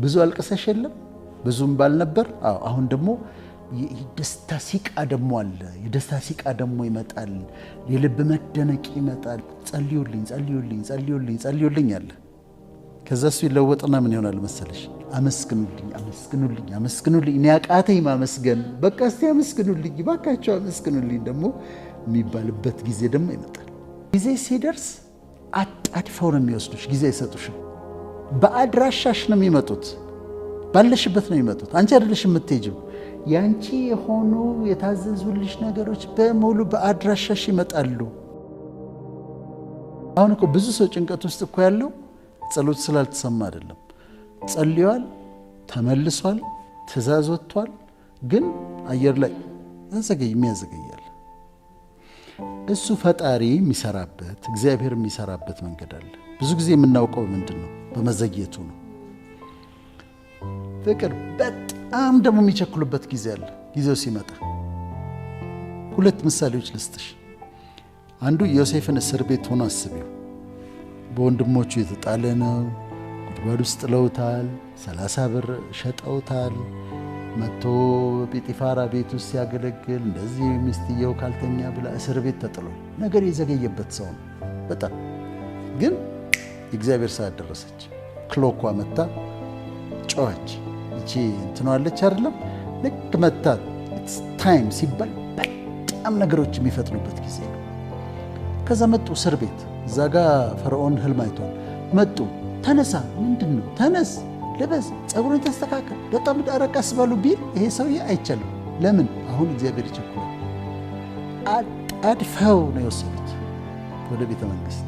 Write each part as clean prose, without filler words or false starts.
ብዙ አልቀሰሽ የለም ብዙም ባል ነበር። አሁን ደግሞ የደስታ ሲቃ ደግሞ አለ። የደስታ ሲቃ ደግሞ ይመጣል። የልብ መደነቅ ይመጣል። ጸልዩልኝ ጸልዩልኝ ጸልዩልኝ ጸልዩልኝ አለ። ከዛ እሱ ይለወጥና ምን ይሆናል መሰለሽ? አመስግኑልኝ አመስግኑልኝ አመስግኑልኝ እኔ አቃተኝ ማመስገን፣ በቃ እስቲ አመስግኑልኝ ባካቸው አመስግኑልኝ ደግሞ የሚባልበት ጊዜ ደግሞ ይመጣል። ጊዜ ሲደርስ አጣድፈው ነው የሚወስዱሽ። ጊዜ አይሰጡሽም። በአድራሻሽ ነው የሚመጡት። ባለሽበት ነው የሚመጡት። አንቺ አይደለሽ የምትሄጂው። ያንቺ የሆኑ የታዘዙልሽ ነገሮች በሙሉ በአድራሻሽ ይመጣሉ። አሁን እኮ ብዙ ሰው ጭንቀት ውስጥ እኮ ያለው ጸሎት ስላልተሰማ አይደለም። ጸልዩዋል፣ ተመልሷል፣ ትእዛዝ ወጥቷል፣ ግን አየር ላይ የሚያዘገያል። እሱ ፈጣሪ የሚሰራበት እግዚአብሔር የሚሰራበት መንገድ አለ። ብዙ ጊዜ የምናውቀው ምንድን ነው? በመዘግየቱ ነው። ፍቅር በጣም ደግሞ የሚቸኩሉበት ጊዜ አለ። ጊዜው ሲመጣ ሁለት ምሳሌዎች ልስጥሽ። አንዱ ዮሴፍን እስር ቤት ሆኖ አስቢው። በወንድሞቹ የተጣለ ነው። ጉድጓድ ውስጥ ጥለውታል። 30 ብር ሸጠውታል። መጥቶ ጲጢፋራ ቤት ውስጥ ሲያገለግል እንደዚህ ሚስትየው ካልተኛ ብላ እስር ቤት ተጥሏል። ነገር የዘገየበት ሰው ነው በጣም። ግን የእግዚአብሔር ሰዓት ደረሰች። ክሎኳ መታ ጮኸች። እቺ እንትኗለች አይደለም? ልክ መታ ኢትስ ታይም ሲባል በጣም ነገሮች የሚፈጥኑበት ጊዜ ነው። ከዛ መጡ እስር ቤት። እዛ ጋ ፈርዖን ህልም አይቷል። መጡ። ተነሳ፣ ምንድን ነው? ተነስ፣ ልበስ፣ ጸጉርን ተስተካከል፣ በጣም ዳረቃስ ባሉ ቢል ይሄ ሰውዬ አይቻልም። ለምን? አሁን እግዚአብሔር ይቸኩላል። አጣድፈው ነው የወሰዱት ወደ ቤተ መንግስት።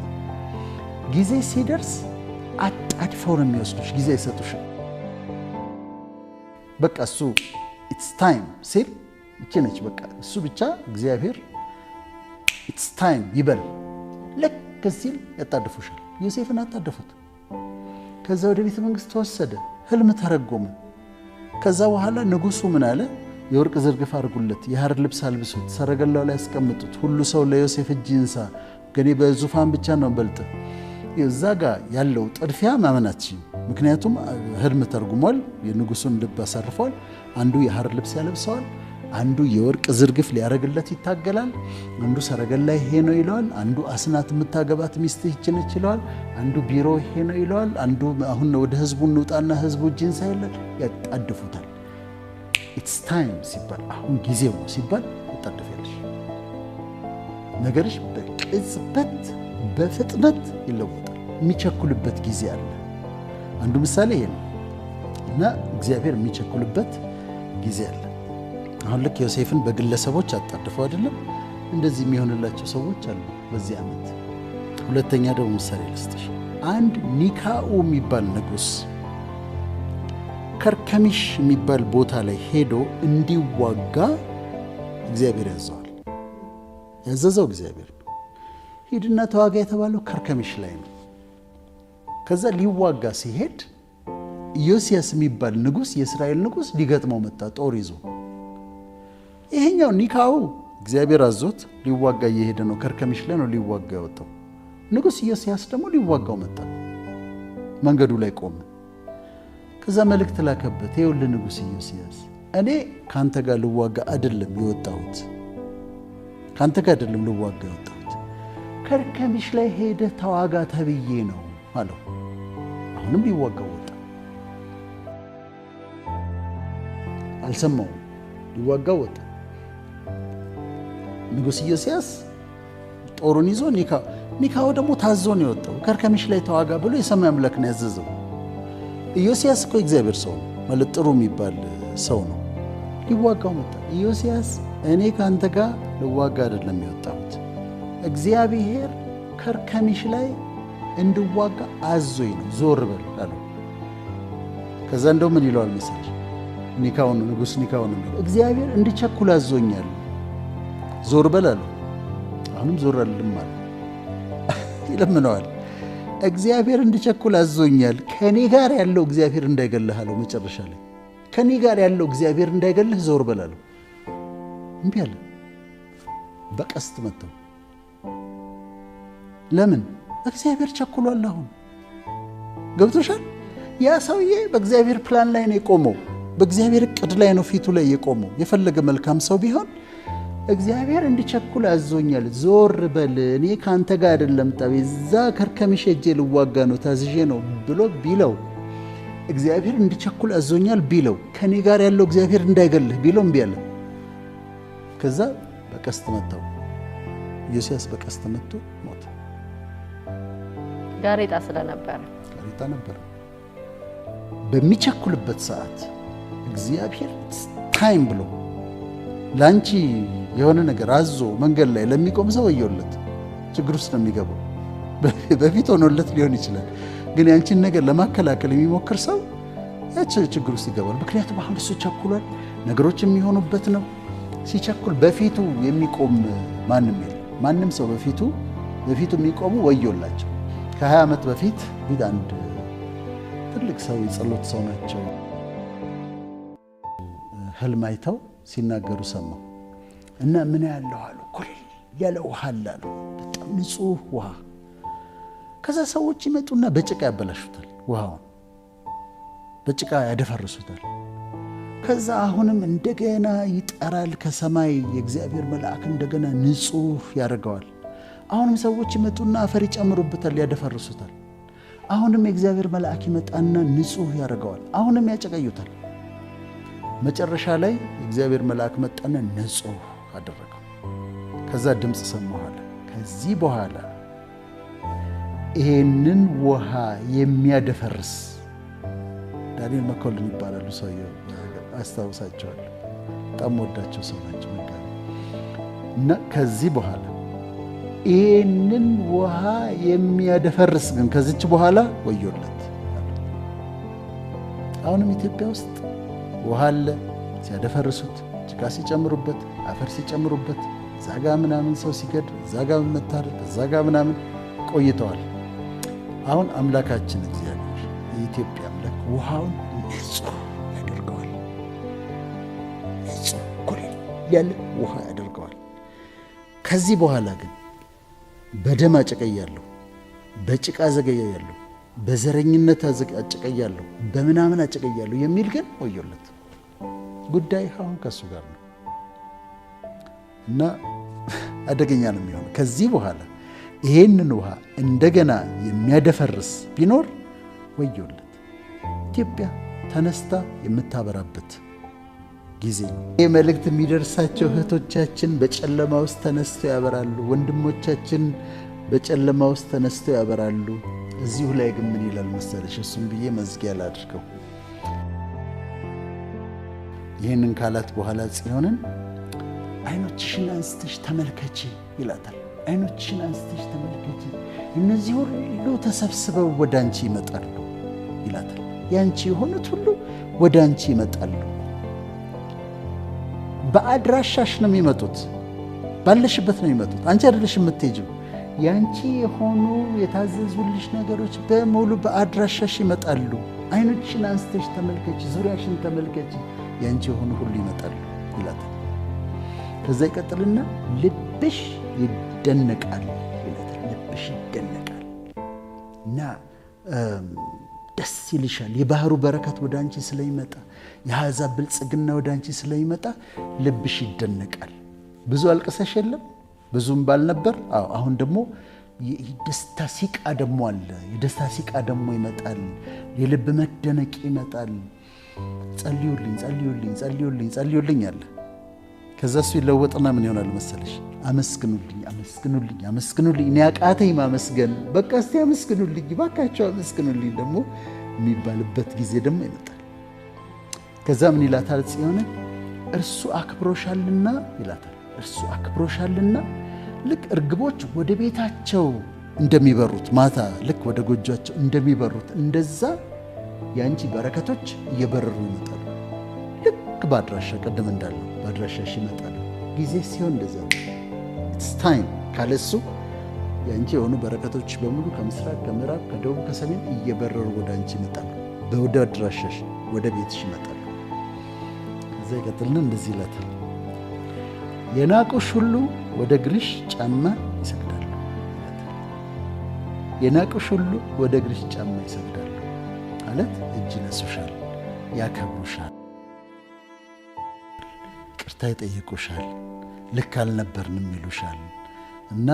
ጊዜ ሲደርስ አጣድፈው ነው የሚወስዱሽ። ጊዜ አይሰጡሽም። በቃ እሱ ኢትስ ታይም ሲል እቺ ነች በቃ እሱ ብቻ እግዚአብሔር ኢትስ ታይም ይበል። ልክ ሲል ያጣድፉሻል። ዮሴፍን አጣደፉት። ከዛ ወደ ቤተ መንግስት ተወሰደ። ህልም ተረጎመ። ከዛ በኋላ ንጉሱ ምን አለ? የወርቅ ዝርግፍ አድርጉለት፣ የሐር ልብስ አልብሱት፣ ሰረገላው ላይ ያስቀምጡት፣ ሁሉ ሰው ለዮሴፍ እጅ ይንሳ፣ ገኔ በዙፋን ብቻ ነው በልጥ። እዛ ጋር ያለው ጥድፊያ ማመናችን። ምክንያቱም ህልም ተርጉሟል። የንጉሱን ልብ አሳርፏል። አንዱ የሐር ልብስ ያለብሰዋል፣ አንዱ የወርቅ ዝርግፍ ሊያረግለት ይታገላል፣ አንዱ ሰረገላ ይሄ ነው ይለዋል፣ አንዱ አስናት የምታገባት ሚስት ይህች ነች ይለዋል፣ አንዱ ቢሮ ይሄ ነው ይለዋል፣ አንዱ አሁን ወደ ህዝቡ እንውጣና ህዝቡ እጅን ሳይለን ያጣድፉታል። ኢትስ ታይም ሲባል አሁን ጊዜው ነው ሲባል ያጣድፋለሽ። ነገርሽ በቅጽበት በፍጥነት ይለወጣል። የሚቸኩልበት ጊዜ አለ። አንዱ ምሳሌ ይሄ ነው እና እግዚአብሔር የሚቸኩልበት ጊዜ አለ። አሁን ልክ ዮሴፍን በግለሰቦች አጣድፈው አይደለም እንደዚህ የሚሆንላቸው ሰዎች አሉ በዚህ ዓመት። ሁለተኛ ደግሞ ምሳሌ ልስጥሽ። አንድ ኒካኡ የሚባል ንጉሥ ከርከሚሽ የሚባል ቦታ ላይ ሄዶ እንዲዋጋ እግዚአብሔር ያዘዋል። ያዘዘው እግዚአብሔር ነው። ሂድና ተዋጋ የተባለው ከርከሚሽ ላይ ነው። ከዛ ሊዋጋ ሲሄድ ኢዮስያስ የሚባል ንጉሥ የእስራኤል ንጉሥ ሊገጥመው መጣ ጦር ይዞ። ይሄኛው ኒካው እግዚአብሔር አዞት ሊዋጋ እየሄደ ነው። ከርከሚሽ ላይ ነው ሊዋጋ ያወጣው። ንጉሥ ኢዮስያስ ደግሞ ሊዋጋው መጣ። መንገዱ ላይ ቆመ። ከዛ መልእክት ላከበት። ይኸውልህ ንጉሥ ኢዮስያስ፣ እኔ ካንተ ጋር ልዋጋ አይደለም የወጣሁት፣ ካንተ ጋር አይደለም ልዋጋ የወጣሁት፣ ከርከሚሽ ላይ ሄደ ተዋጋ ተብዬ ነው አለው። አሁንም ሊዋጋው ወጣ። አልሰማውም። ሊዋጋው ወጣ። ንጉሥ ኢዮስያስ ጦሩን ይዞ ኒካው ደግሞ ታዞ ነው የወጣው። ከርከሚሽ ላይ ተዋጋ ብሎ የሰማይ አምላክ ነው ያዘዘው። ኢዮስያስ እኮ እግዚአብሔር ሰው ነው ማለት ጥሩ የሚባል ሰው ነው። ሊዋጋው መጣ። ኢዮስያስ እኔ ካንተ ጋር ልዋጋ አይደለም የወጣሁት፣ እግዚአብሔር ከርከሚሽ ላይ እንድዋጋ አዞኝ ነው፣ ዞር በል አለው። ከዛ እንደው ምን ይለዋል መሰለሽ? ኒካውን ንጉሥ ኒካውን ነው እግዚአብሔር እንድቸኩል አዞኛል፣ ዞር በል አለው። አሁንም ዞር አልልም አለ። ይለምነዋል። እግዚአብሔር እንድቸኩል አዞኛል፣ ከኔ ጋር ያለው እግዚአብሔር እንዳይገልህ አለው። መጨረሻ ላይ ከኔ ጋር ያለው እግዚአብሔር እንዳይገልህ ዞር በል አለው። እምቢ አለ። በቀስት መተው። ለምን? እግዚአብሔር ቸኩሏል። አሁን ገብቶሻል? ያ ሰውዬ በእግዚአብሔር ፕላን ላይ ነው የቆመው። በእግዚአብሔር እቅድ ላይ ነው ፊቱ ላይ የቆመው። የፈለገ መልካም ሰው ቢሆን እግዚአብሔር እንዲቸኩል አዞኛል፣ ዞር በል እኔ ካንተ ጋር አይደለም ጠብ እዛ ከርከምሽ ሄጄ ልዋጋ ነው ታዝዤ ነው ብሎ ቢለው፣ እግዚአብሔር እንዲቸኩል አዞኛል ቢለው፣ ከኔ ጋር ያለው እግዚአብሔር እንዳይገልህ ቢለው እምቢ አለ። ከዛ በቀስት መታው። ዮሲያስ በቀስት መቶ ሞተ። ጋሬጣ ስለነበረ ጋሬጣ ነበር። በሚቸኩልበት ሰዓት እግዚአብሔር ታይም ብሎ ላንቺ የሆነ ነገር አዞ መንገድ ላይ ለሚቆም ሰው ወዮለት። ችግር ውስጥ ነው የሚገባው። በፊት ሆኖለት ሊሆን ይችላል፣ ግን ያንቺን ነገር ለማከላከል የሚሞክር ሰው ያቺ ችግር ውስጥ ይገባል። ምክንያቱም አሁን እሱ ቸኩሏል፣ ነገሮች የሚሆኑበት ነው። ሲቸኩል በፊቱ የሚቆም ማንም የለም። ማንም ሰው በፊቱ የሚቆሙ ወዮላቸው። ከ20 ዓመት በፊት አንድ ትልቅ ሰው የጸሎት ሰው ናቸው፣ ህልም አይተው ሲናገሩ ሰማሁ እና ምን ያለው አሉ፣ ኩል ያለ ውሃ አሉ፣ በጣም ንጹህ ውሃ። ከዛ ሰዎች ይመጡና በጭቃ ያበላሹታል፣ ውሃውን በጭቃ ያደፈርሱታል። ከዛ አሁንም እንደገና ይጠራል ከሰማይ የእግዚአብሔር መልአክ እንደገና ንጹህ ያደርገዋል። አሁንም ሰዎች ይመጡና አፈር ይጨምሩበታል፣ ያደፈርሱታል። አሁንም የእግዚአብሔር መልአክ ይመጣና ንጹህ ያደርገዋል። አሁንም ያጨቀዩታል። መጨረሻ ላይ የእግዚአብሔር መልአክ መጣና ንጹህ አደረገው። ከዛ ድምፅ ሰማኋል፣ ከዚህ በኋላ ይሄንን ውሃ የሚያደፈርስ ዳንኤል መኮልን ይባላሉ ሰውየው፣ አስታውሳቸዋለሁ። በጣም ወዳቸው ሰው ናቸው እና ከዚህ በኋላ ይህንን ውሃ የሚያደፈርስ ግን ከዚች በኋላ ወዮለት። አሁንም ኢትዮጵያ ውስጥ ውሃ አለ፣ ሲያደፈርሱት፣ ጭቃ ሲጨምሩበት፣ አፈር ሲጨምሩበት፣ ዛጋ ምናምን ሰው ሲገድ፣ ዛጋ መታረድ፣ ዛጋ ምናምን ቆይተዋል። አሁን አምላካችን እግዚአብሔር የኢትዮጵያ አምላክ ውሃውን ንጹህ ያደርገዋል። ንጹህ ኩል ያለ ውሃ ያደርገዋል። ከዚህ በኋላ ግን በደም አጨቀያለሁ፣ በጭቃ አዘገያለሁ፣ በዘረኝነት አጨቀያለሁ፣ በምናምን አጨቀያለሁ የሚል ግን ወዮለት። ጉዳይ አሁን ከሱ ጋር ነው እና አደገኛ ነው የሚሆነው። ከዚህ በኋላ ይሄንን ውሃ እንደገና የሚያደፈርስ ቢኖር ወዮለት። ኢትዮጵያ ተነስታ የምታበራበት ጊዜ ነው። ይህ መልእክት የሚደርሳቸው እህቶቻችን በጨለማ ውስጥ ተነስተው ያበራሉ። ወንድሞቻችን በጨለማ ውስጥ ተነስተው ያበራሉ። እዚሁ ላይ ግን ምን ይላል መሰለሽ? እሱም ብዬ መዝጊያ ላድርገው። ይህንን ካላት በኋላ ጽዮንን አይኖችሽን አንስተሽ ተመልከቺ ይላታል። አይኖችሽን አንስተሽ ተመልከቺ፣ እነዚህ ሁሉ ተሰብስበው ወደ አንቺ ይመጣሉ ይላታል። ያንቺ የሆኑት ሁሉ ወደ አንቺ ይመጣሉ። በአድራሻሽ ነው የሚመጡት፣ ባለሽበት ነው የሚመጡት። አንቺ አይደለሽ የምትሄጂው። ያንቺ የሆኑ የታዘዙልሽ ነገሮች በሙሉ በአድራሻሽ ይመጣሉ። አይኖችሽን አንስተሽ ተመልከቺ፣ ዙሪያሽን ተመልከቺ፣ ያንቺ የሆኑ ሁሉ ይመጣሉ ይላታል። ከዛ ይቀጥልና ልብሽ ይደነቃል ይላታል። ልብሽ ይደነቃል እና ደስ ይልሻል። የባህሩ በረከት ወደ አንቺ ስለሚመጣ፣ የአሕዛብ ብልጽግና ወደ አንቺ ስለሚመጣ ልብሽ ይደነቃል። ብዙ አልቅሰሽ የለም ብዙም ባልነበር። አሁን ደግሞ የደስታ ሲቃ ደግሞ አለ። የደስታ ሲቃ ደግሞ ይመጣል። የልብ መደነቅ ይመጣል። ጸልዩልኝ ጸልዩልኝ ጸልዩልኝ ጸልዩልኝ አለ። ከዛ እሱ ይለወጥና ምን ይሆናል መሰለሽ? አመስግኑልኝ አመስግኑልኝ አመስግኑልኝ፣ እኔ አቃተኝ ማመስገን፣ በቃ እስቲ አመስግኑልኝ ባካቸው አመስግኑልኝ ደግሞ የሚባልበት ጊዜ ደግሞ ይመጣል። ከዛ ምን ይላታል ጽዮንን? እርሱ አክብሮሻልና ይላታል። እርሱ አክብሮሻልና ልክ እርግቦች ወደ ቤታቸው እንደሚበሩት ማታ ልክ ወደ ጎጇቸው እንደሚበሩት እንደዛ የአንቺ በረከቶች እየበረሩ ይመጣሉ። ልክ በአድራሻ ቀደም እንዳለው በአድራሻሽ ይመጣሉ። ጊዜ ሲሆን እንደዛ ነው። ኢትስ ታይም ካለሱ የአንቺ የሆኑ በረከቶች በሙሉ ከምስራቅ፣ ከምዕራብ፣ ከደቡብ፣ ከሰሜን እየበረሩ ወደ አንቺ ይመጣሉ። ወደ አድራሻሽ ወደ ቤትሽ ይመጣሉ። ከዛ ይቀጥልና እንደዚህ ይላታል፣ የናቁሽ ሁሉ ወደ እግርሽ ጫማ ይሰግዳሉ። የናቁሽ ሁሉ ወደ እግርሽ ጫማ ይሰግዳሉ። ማለት እጅ ይነሱሻል፣ ያከብሩሻል፣ ቅርታ ይጠይቁሻል፣ ልክ አልነበርንም ይሉሻል እና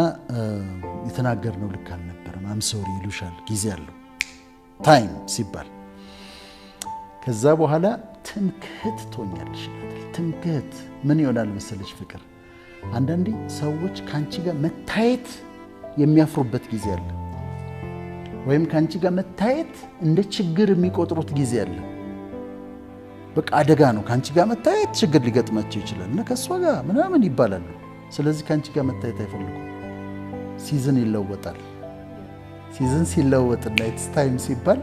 የተናገርነው ልክ አልነበረም አም ሶሪ ይሉሻል። ጊዜ አለው ታይም ሲባል ከዛ በኋላ ትምክህት ትሆኛለሽ። ትምክህት ምን ይሆናል መሰለሽ ፍቅር፣ አንዳንዴ ሰዎች ከአንቺ ጋር መታየት የሚያፍሩበት ጊዜ አለ፣ ወይም ከአንቺ ጋር መታየት እንደ ችግር የሚቆጥሩት ጊዜ አለ። በቃ አደጋ ነው፣ ከአንቺ ጋር መታየት ችግር ሊገጥማቸው ይችላል እና ከእሷ ጋር ምናምን ይባላሉ። ስለዚህ ከአንቺ ጋር መታየት አይፈልጉም። ሲዝን ይለወጣል። ሲዝን ሲለወጥና ኢትስ ታይም ሲባል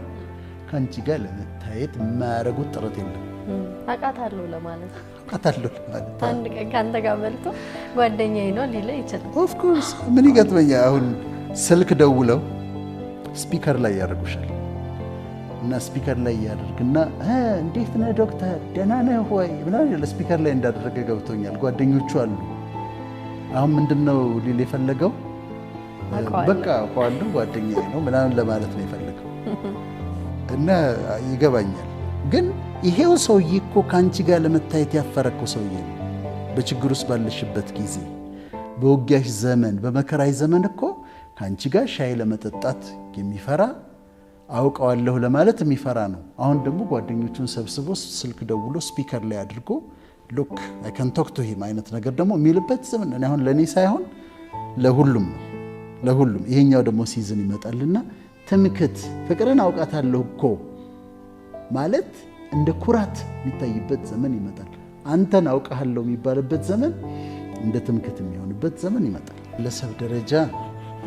ከአንቺ ጋር ለመታየት የማያደርጉት ጥረት የለም። አውቃታለሁ ለማለት አንድ ቀን ከአንተ ጋር በልቶ ጓደኛዬ ነው ሊለኝ ይችላል። ኦፍኮርስ ምን ይገጥመኛል? አሁን ስልክ ደውለው ስፒከር ላይ ያደርጉሻል እና ስፒከር ላይ ያደርግና እንዴት ነህ ዶክተር ደህና ነህ ሆይ ምናምን ስፒከር ላይ እንዳደረገ ገብቶኛል። ጓደኞቹ አሉ። አሁን ምንድነው ሊል የፈለገው? በቃ አውቀዋለሁ ጓደኛዬ ነው ምናምን ለማለት ነው የፈለገው እና ይገባኛል። ግን ይሄው ሰውዬ እኮ ከአንቺ ጋር ለመታየት ያፈረከው ሰውዬ ነው። በችግር ውስጥ ባለሽበት ጊዜ፣ በውጊያሽ ዘመን፣ በመከራሽ ዘመን እኮ ከአንቺ ጋር ሻይ ለመጠጣት የሚፈራ አውቀዋለሁ ለማለት የሚፈራ ነው። አሁን ደግሞ ጓደኞቹን ሰብስቦ ስልክ ደውሎ ስፒከር ላይ አድርጎ ሉክ አይ ካን ቶክ ቱ ሂም አይነት ነገር ደግሞ የሚልበት ዘመን ነው። አሁን ለእኔ ሳይሆን ለሁሉም ነው፣ ለሁሉም። ይሄኛው ደግሞ ሲዝን ይመጣልና ትምክህት ፍቅርን አውቃታለሁ እኮ ማለት እንደ ኩራት የሚታይበት ዘመን ይመጣል። አንተን አውቃለሁ የሚባልበት ዘመን እንደ ትምክህት የሚሆንበት ዘመን ይመጣል። ለሰብ ደረጃ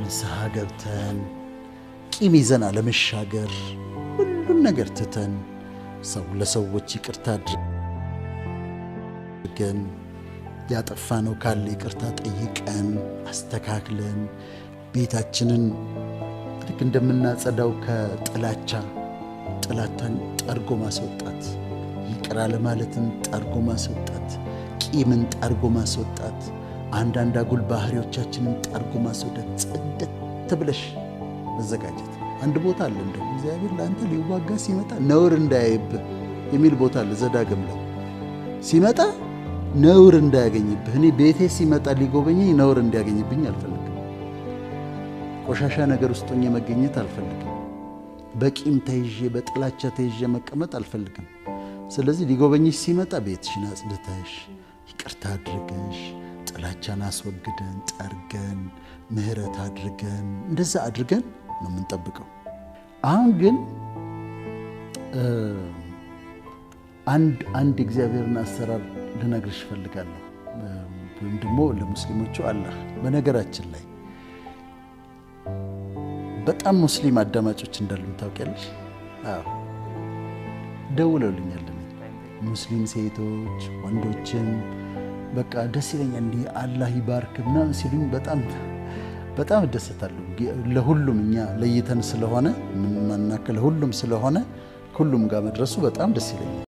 ንስሐ ገብተን ቂም ይዘን አለመሻገር፣ ሁሉን ነገር ትተን ለሰዎች ይቅርታ አድርገን ያጠፋነው ካለ ይቅርታ ጠይቀን አስተካክለን ቤታችንን ልክ እንደምናጸዳው ጥላቻን ጠርጎ ማስወጣት፣ ይቅር አለማለትን ጠርጎ ማስወጣት፣ ቂምን ጠርጎ ማስወጣት፣ አንዳንድ አጉል ባህሪዎቻችንን ጠርጎ ማስወጣት፣ ጽድት ብለሽ መዘጋጀት። አንድ ቦታ አለ እንደው እግዚአብሔር ለአንተ ሊዋጋ ሲመጣ ነውር እንዳያይብህ የሚል ቦታ አለ። ዘዳግም ላይ ሲመጣ ነውር እንዳያገኝብህ። እኔ ቤቴ ሲመጣ ሊጎበኘኝ ነውር እንዲያገኝብኝ አልፈልግም። ቆሻሻ ነገር ውስጥ ሆኜ መገኘት አልፈልግም። በቂም ተይዤ በጥላቻ ተይዤ መቀመጥ አልፈልግም። ስለዚህ ሊጎበኝሽ ሲመጣ ቤትሽን አጽድተሽ ይቅርታ አድርገሽ ጥላቻን አስወግደን ጠርገን ምህረት አድርገን እንደዛ አድርገን ነው የምንጠብቀው። አሁን ግን አንድ እግዚአብሔርን አሰራር ልነግርሽ እፈልጋለሁ፣ ወይም ደግሞ ለሙስሊሞቹ አላህ በነገራችን ላይ በጣም ሙስሊም አዳማጮች እንዳሉ ታውቂያለሽ? አዎ ደውለውልኛል። ሙስሊም ሴቶች ወንዶችም በቃ ደስ ይለኛል እንዲህ አላህ ይባርክ ምናምን ሲሉኝ በጣም እደሰታለሁ። ለሁሉም እኛ ለይተን ስለሆነ ምን ማናከለ ሁሉም ስለሆነ ሁሉም ጋር መድረሱ በጣም ደስ ይለኛል።